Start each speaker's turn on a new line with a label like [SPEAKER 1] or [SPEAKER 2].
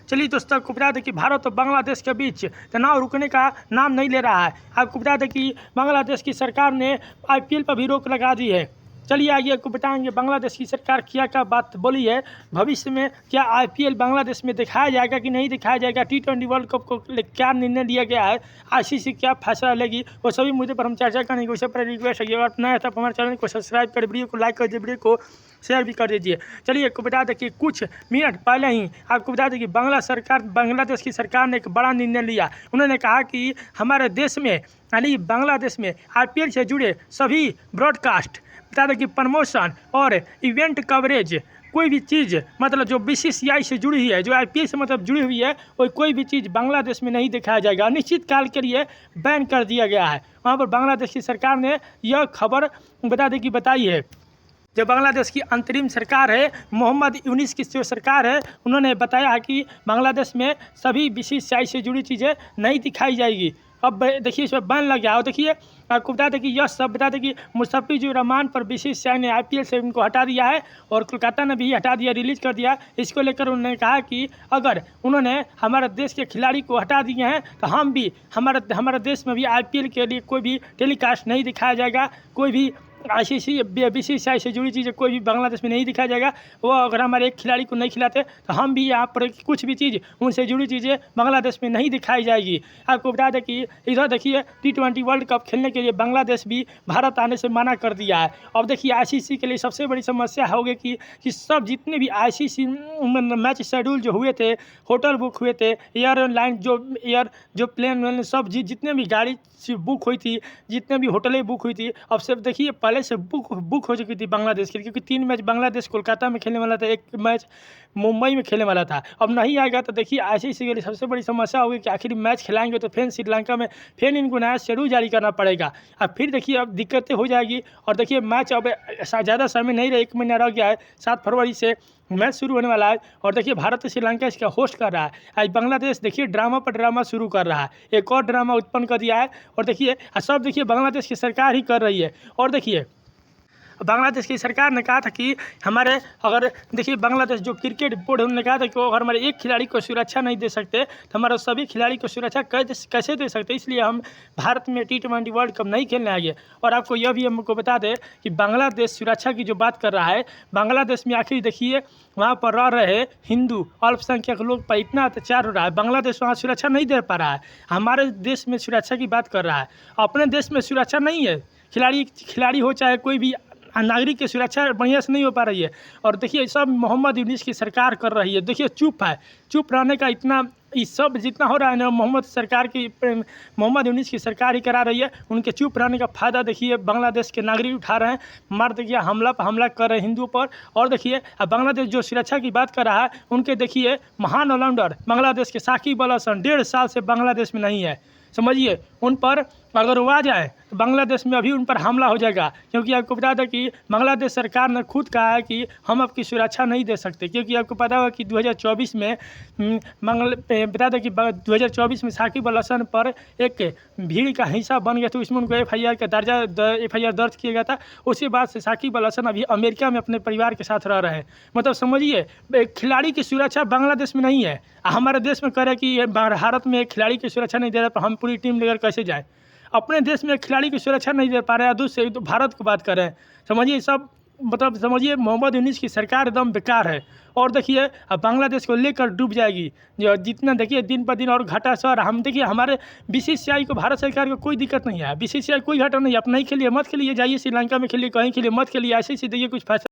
[SPEAKER 1] चलिए दोस्तों, आपको बता दें कि भारत और बांग्लादेश के बीच तनाव रुकने का नाम नहीं ले रहा है। आपको बता दें कि बांग्लादेश की सरकार ने IPL पर भी रोक लगा दी है। चलिए आइए आपको बताएंगे बांग्लादेश की सरकार क्या बात बोली है। भविष्य में क्या IPL बांग्लादेश में दिखाया जाएगा कि नहीं दिखाया जाएगा, T20 वर्ल्ड कप को क्या निर्णय लिया गया है, ICC क्या फैसला लेगी, वो सभी मुद्दे पर हम चर्चा करेंगे। उससे पर रिक्वेस्ट है कि अगर नया था हमारे चैनल को सब्सक्राइब कर, वीडियो को लाइक कर दीजिए, वीडियो को शेयर भी कर दीजिए। चलिए आपको बता दें कि कुछ मिनट पहले ही आपको बता दें कि बांग्लादेश की सरकार ने एक बड़ा निर्णय लिया। उन्होंने कहा कि हमारे देश में यानी बांग्लादेश में IPL से जुड़े सभी ब्रॉडकास्ट, बता दें कि प्रमोशन और इवेंट कवरेज, कोई भी चीज़ मतलब जो BCCI से जुड़ी हुई है, जो IPL से मतलब जुड़ी हुई है, वो कोई भी चीज़ बांग्लादेश में नहीं दिखाया जाएगा। निश्चित काल के लिए बैन कर दिया गया है। वहाँ पर बांग्लादेश की सरकार ने यह खबर बता दें कि बताई है। जो बांग्लादेश की अंतरिम सरकार है, मोहम्मद यूनिस की जो सरकार है, उन्होंने बताया है कि बांग्लादेश में सभी BCCI से जुड़ी चीज़ें नहीं दिखाई जाएगी। अब देखिए इसमें बैन लग गया। और देखिए आपको बता दें कि यह सब बता दें कि मुस्तफिजुर रहमान पर BCCI ने IPL से उनको हटा दिया है और कोलकाता ने भी हटा दिया, रिलीज कर दिया। इसको लेकर उन्होंने कहा कि अगर उन्होंने हमारे देश के खिलाड़ी को हटा दिए हैं तो हम भी हमारे देश में भी IPL के लिए कोई भी टेलीकास्ट नहीं दिखाया जाएगा, कोई भी ICC BCCI से जुड़ी चीज़ें कोई भी बांग्लादेश में नहीं दिखाया जाएगा। वो अगर हमारे एक खिलाड़ी को नहीं खिलाते तो हम भी यहाँ पर कुछ भी चीज़ उनसे जुड़ी चीज़ें बांग्लादेश में नहीं दिखाई जाएगी। आपको बता दें कि इधर देखिए T20 वर्ल्ड कप खेलने के लिए बांग्लादेश भी भारत आने से मना कर दिया है। अब देखिए ICC के लिए सबसे बड़ी समस्या होगी कि सब जितने भी ICC मैच शेड्यूल जो हुए थे, होटल बुक हुए थे, एयरलाइन जो प्लेन सब जितने भी गाड़ी बुक हुई थी, जितने भी होटलें बुक हुई थी, अब सब देखिए पहले से बुक हो चुकी थी बांग्लादेश के लिए, क्योंकि 3 मैच बांग्लादेश कोलकाता में खेलने वाला था, 1 मैच मुंबई में खेलने वाला था। अब नहीं आएगा तो देखिए ICC के लिए सबसे बड़ी समस्या होगी कि आखिर मैच खिलाएंगे तो फिर श्रीलंका में फिर इनको नया शेड्यूल जारी करना पड़ेगा। अब फिर देखिए अब दिक्कतें हो जाएगी। और देखिए मैच अब ज़्यादा समय नहीं रहा, 1 महीना रह गया है, 7 फरवरी से मैच शुरू होने वाला है। और देखिए भारत और श्रीलंका इसका होस्ट कर रहा है। आज बांग्लादेश देखिए ड्रामा पर ड्रामा शुरू कर रहा है, एक और ड्रामा उत्पन्न कर दिया है। और देखिए सब देखिए बांग्लादेश की सरकार ही कर रही है। और देखिए बांग्लादेश की सरकार ने कहा था कि हमारे अगर देखिए बांग्लादेश जो क्रिकेट बोर्ड है, उन्होंने कहा था कि वो अगर हमारे एक खिलाड़ी को सुरक्षा नहीं दे सकते तो हमारे सभी खिलाड़ी को सुरक्षा कैसे दे सकते, इसलिए हम भारत में T20 वर्ल्ड कप नहीं खेलने आएंगे। और आपको यह भी हमको बता दें कि बांग्लादेश सुरक्षा की जो बात कर रहा है, बांग्लादेश में आखिर देखिए वहाँ पर रह रहे हिंदू अल्पसंख्यक लोग पर इतना अत्याचार हो रहा है, बांग्लादेश वहाँ सुरक्षा नहीं दे पा रहा है। हमारे देश में सुरक्षा की बात कर रहा है, अपने देश में सुरक्षा नहीं है। खिलाड़ी हो चाहे कोई भी नागरिक की सुरक्षा बढ़िया से नहीं हो पा रही है। और देखिए सब मोहम्मद यूनिस की सरकार कर रही है। देखिए चुप रहने का इतना इस सब जितना हो रहा है ना, मोहम्मद यूनिस की सरकार ही करा रही है। उनके चुप रहने का फ़ायदा देखिए बांग्लादेश के नागरिक उठा रहे हैं, मार देखिए हमला पर हमला कर रहे हैं हिंदुओं पर। और देखिए बांग्लादेश जो सुरक्षा की बात कर रहा है, उनके देखिए महान ऑलराउंडर बांग्लादेश के साकिब अल हसन 1.5 साल से बांग्लादेश में नहीं है। समझिए उन पर अगर वो आ जाए तो बांग्लादेश में अभी उन पर हमला हो जाएगा, क्योंकि आपको बता दें कि बांग्लादेश सरकार ने खुद कहा है कि हम आपकी सुरक्षा नहीं दे सकते। क्योंकि आपको पता होगा कि 2024 में बता दें कि 2024 में साकिब अल हसन पर एक भीड़ का हिस्सा बन गया था, उसमें उनको FIR दर्ज किया गया था। उसके बाद से साकिब अल हसन अभी अमेरिका में अपने परिवार के साथ रह रहे हैं। मतलब समझिए खिलाड़ी की सुरक्षा बांग्लादेश में नहीं है। हमारे देश में कह रहे कि भारत में एक खिलाड़ी की सुरक्षा नहीं दे रहा, तो हम पूरी टीम लेकर कैसे जाए। अपने देश में खिलाड़ी की सुरक्षा नहीं दे पा रहे हैं, दूसरे तो भारत की बात कर रहे हैं। समझिए सब मतलब समझिए मोहम्मद यूनिस की सरकार एकदम बेकार है। और देखिए अब बांग्लादेश को लेकर डूब जाएगी, जो जितना देखिए दिन पर दिन और घाटा सर। हम देखिए हमारे BCCI को भारत सरकार को कोई दिक्कत नहीं है, BCCI कोई घाटा नहीं है। आप नहीं खेलिए मत खेलिए, जाइए श्रीलंका में खेलिए, कहीं खेलिए मत खेलिए, ICC देखिए कुछ फैसला